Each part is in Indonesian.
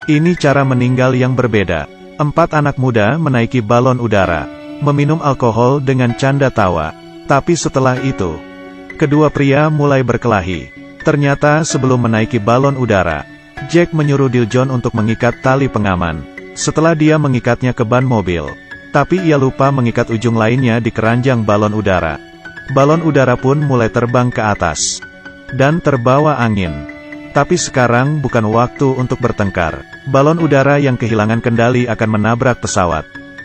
Ini cara meninggal yang berbeda. 4 anak muda menaiki balon udara, meminum alkohol dengan canda tawa. Tapi setelah itu, kedua pria mulai berkelahi. Ternyata sebelum menaiki balon udara, Jack menyuruh Diljon untuk mengikat tali pengaman. Setelah dia mengikatnya ke ban mobil, tapi ia lupa mengikat ujung lainnya di keranjang balon udara. Balon udara pun mulai terbang ke atas dan terbawa angin. Tapi sekarang bukan waktu untuk bertengkar. Balon udara yang kehilangan kendali akan menabrak pesawat.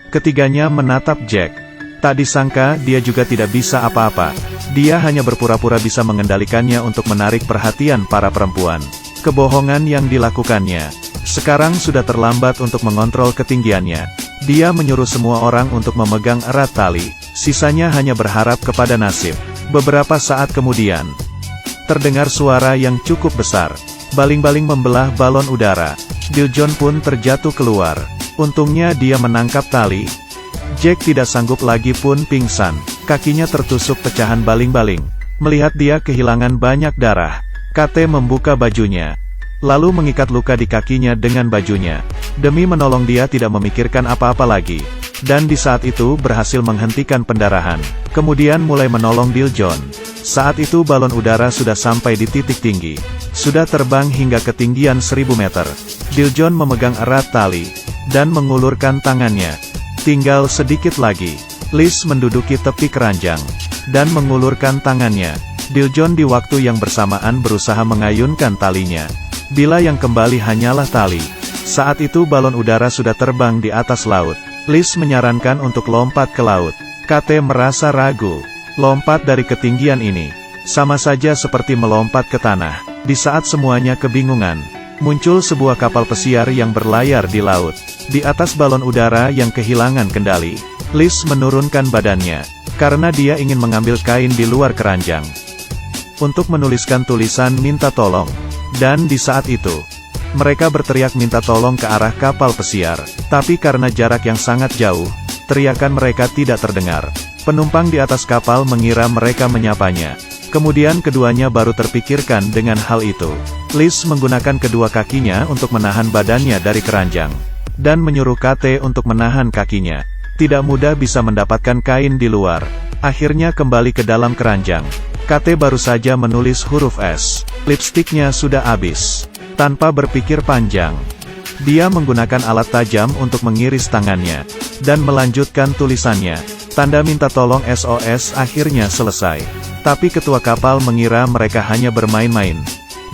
Ketiganya menatap Jack. Tak disangka dia juga tidak bisa apa-apa. Dia hanya berpura-pura bisa mengendalikannya untuk menarik perhatian para perempuan. Kebohongan yang dilakukannya. Sekarang sudah terlambat untuk mengontrol ketinggiannya. Dia menyuruh semua orang untuk memegang erat tali. Sisanya hanya berharap kepada nasib. Beberapa saat kemudian, terdengar suara yang cukup besar. Baling-baling membelah balon udara. Diljon pun terjatuh keluar. Untungnya dia menangkap tali. Jack tidak sanggup lagi pun pingsan. Kakinya tertusuk pecahan baling-baling. Melihat dia kehilangan banyak darah, KT membuka bajunya, lalu mengikat luka di kakinya dengan bajunya. Demi menolong dia tidak memikirkan apa-apa lagi. Dan di saat itu berhasil menghentikan pendarahan. Kemudian mulai menolong Diljon. Saat itu balon udara sudah sampai di titik tinggi. Sudah terbang hingga ketinggian 1000 meter. Diljon memegang erat tali, dan mengulurkan tangannya. Tinggal sedikit lagi. Liz menduduki tepi keranjang, dan mengulurkan tangannya. Diljon di waktu yang bersamaan berusaha mengayunkan talinya. Bila yang kembali hanyalah tali. Saat itu balon udara sudah terbang di atas laut. Liz menyarankan untuk lompat ke laut. KT merasa ragu. Lompat dari ketinggian ini sama saja seperti melompat ke tanah. Di saat semuanya kebingungan, muncul sebuah kapal pesiar yang berlayar di laut. Di atas balon udara yang kehilangan kendali, Liz menurunkan badannya, karena dia ingin mengambil kain di luar keranjang untuk menuliskan tulisan minta tolong. Dan di saat itu, mereka berteriak minta tolong ke arah kapal pesiar. Tapi karena jarak yang sangat jauh, teriakan mereka tidak terdengar. Penumpang di atas kapal mengira mereka menyapanya. Kemudian keduanya baru terpikirkan dengan hal itu. Liz menggunakan kedua kakinya untuk menahan badannya dari keranjang, dan menyuruh KT untuk menahan kakinya. Tidak mudah bisa mendapatkan kain di luar. Akhirnya kembali ke dalam keranjang. KT baru saja menulis huruf S. Lipstiknya sudah habis. Tanpa berpikir panjang, dia menggunakan alat tajam untuk mengiris tangannya, dan melanjutkan tulisannya. Tanda minta tolong SOS akhirnya selesai. Tapi ketua kapal mengira mereka hanya bermain-main.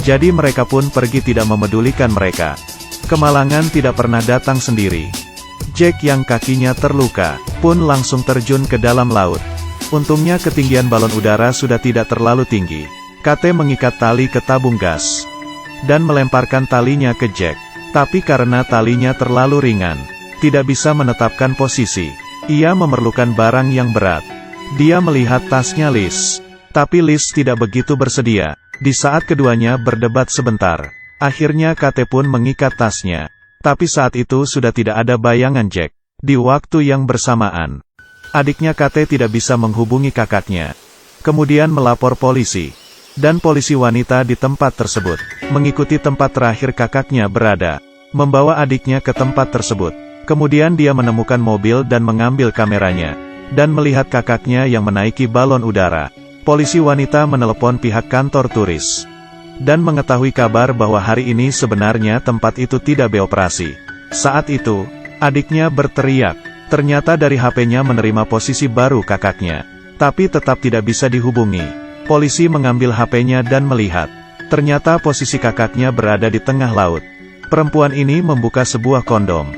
Jadi mereka pun pergi tidak memedulikan mereka. Kemalangan tidak pernah datang sendiri. Jack yang kakinya terluka, pun langsung terjun ke dalam laut. Untungnya ketinggian balon udara sudah tidak terlalu tinggi. KT mengikat tali ke tabung gas, dan melemparkan talinya ke Jack. Tapi karena talinya terlalu ringan, tidak bisa menetapkan posisi. Ia memerlukan barang yang berat. Dia melihat tasnya Liz. Tapi Liz tidak begitu bersedia. Di saat keduanya berdebat sebentar, akhirnya KT pun mengikat tasnya. Tapi saat itu sudah tidak ada bayangan Jack. Di waktu yang bersamaan, adiknya KT tidak bisa menghubungi kakaknya. Kemudian melapor polisi. Dan polisi wanita di tempat tersebut mengikuti tempat terakhir kakaknya berada, membawa adiknya ke tempat tersebut. Kemudian dia menemukan mobil dan mengambil kameranya, dan melihat kakaknya yang menaiki balon udara. Polisi wanita menelepon pihak kantor turis, dan mengetahui kabar bahwa hari ini sebenarnya tempat itu tidak beroperasi. Saat itu, adiknya berteriak. Ternyata dari HP-nya menerima posisi baru kakaknya, tapi tetap tidak bisa dihubungi. Polisi mengambil HP-nya dan melihat. Ternyata posisi kakaknya berada di tengah laut. Perempuan ini membuka sebuah kondom,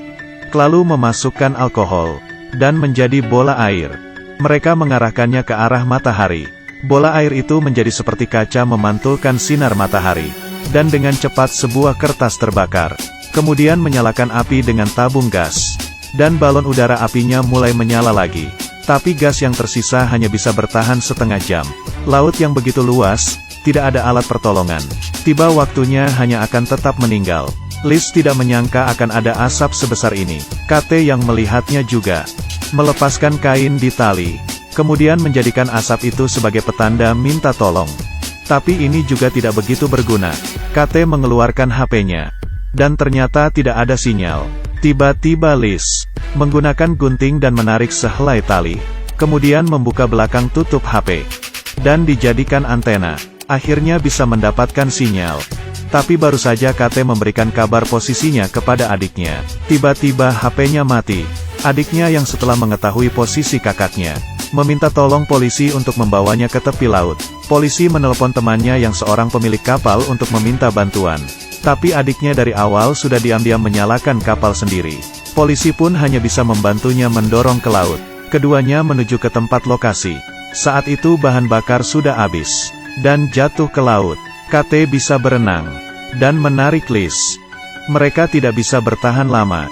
lalu memasukkan alkohol, dan menjadi bola air. Mereka mengarahkannya ke arah matahari. Bola air itu menjadi seperti kaca memantulkan sinar matahari, dan dengan cepat sebuah kertas terbakar. Kemudian menyalakan api dengan tabung gas, dan balon udara apinya mulai menyala lagi. Tapi gas yang tersisa hanya bisa bertahan setengah jam. Laut yang begitu luas, tidak ada alat pertolongan. Tiba waktunya hanya akan tetap meninggal. Liz tidak menyangka akan ada asap sebesar ini. KT yang melihatnya juga melepaskan kain di tali, kemudian menjadikan asap itu sebagai petanda minta tolong. Tapi ini juga tidak begitu berguna. KT mengeluarkan HP-nya, Dan ternyata tidak ada sinyal. Tiba-tiba Liz menggunakan gunting dan menarik sehelai tali. Kemudian membuka belakang tutup HP. Dan dijadikan antena. Akhirnya bisa mendapatkan sinyal. Tapi baru saja KT memberikan kabar posisinya kepada adiknya. Tiba-tiba HP-nya mati. Adiknya yang setelah mengetahui posisi kakaknya, meminta tolong polisi untuk membawanya ke tepi laut. Polisi menelpon temannya yang seorang pemilik kapal untuk meminta bantuan. Tapi adiknya dari awal sudah diam-diam menyalakan kapal sendiri. Polisi pun hanya bisa membantunya mendorong ke laut. Keduanya menuju ke tempat lokasi. Saat itu bahan bakar sudah habis. Dan jatuh ke laut. KT bisa berenang. Dan menarik Liz. Mereka tidak bisa bertahan lama.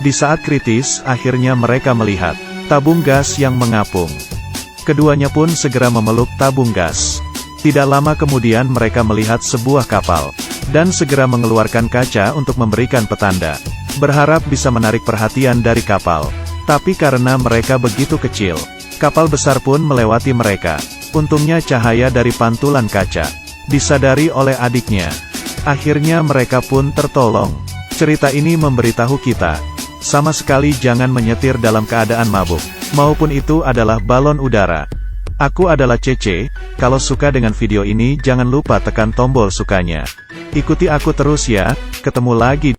Di saat kritis, akhirnya mereka melihat tabung gas yang mengapung. Keduanya pun segera memeluk tabung gas. Tidak lama kemudian mereka melihat sebuah kapal. Dan segera mengeluarkan kaca untuk memberikan petanda. Berharap bisa menarik perhatian dari kapal. Tapi karena mereka begitu kecil, kapal besar pun melewati mereka. Untungnya cahaya dari pantulan kaca disadari oleh adiknya. Akhirnya mereka pun tertolong. Cerita ini memberitahu kita, sama sekali jangan menyetir dalam keadaan mabuk. Maupun itu adalah balon udara. Aku adalah Cece. Kalau suka dengan video ini jangan lupa tekan tombol sukanya. Ikuti aku terus ya. Ketemu lagi.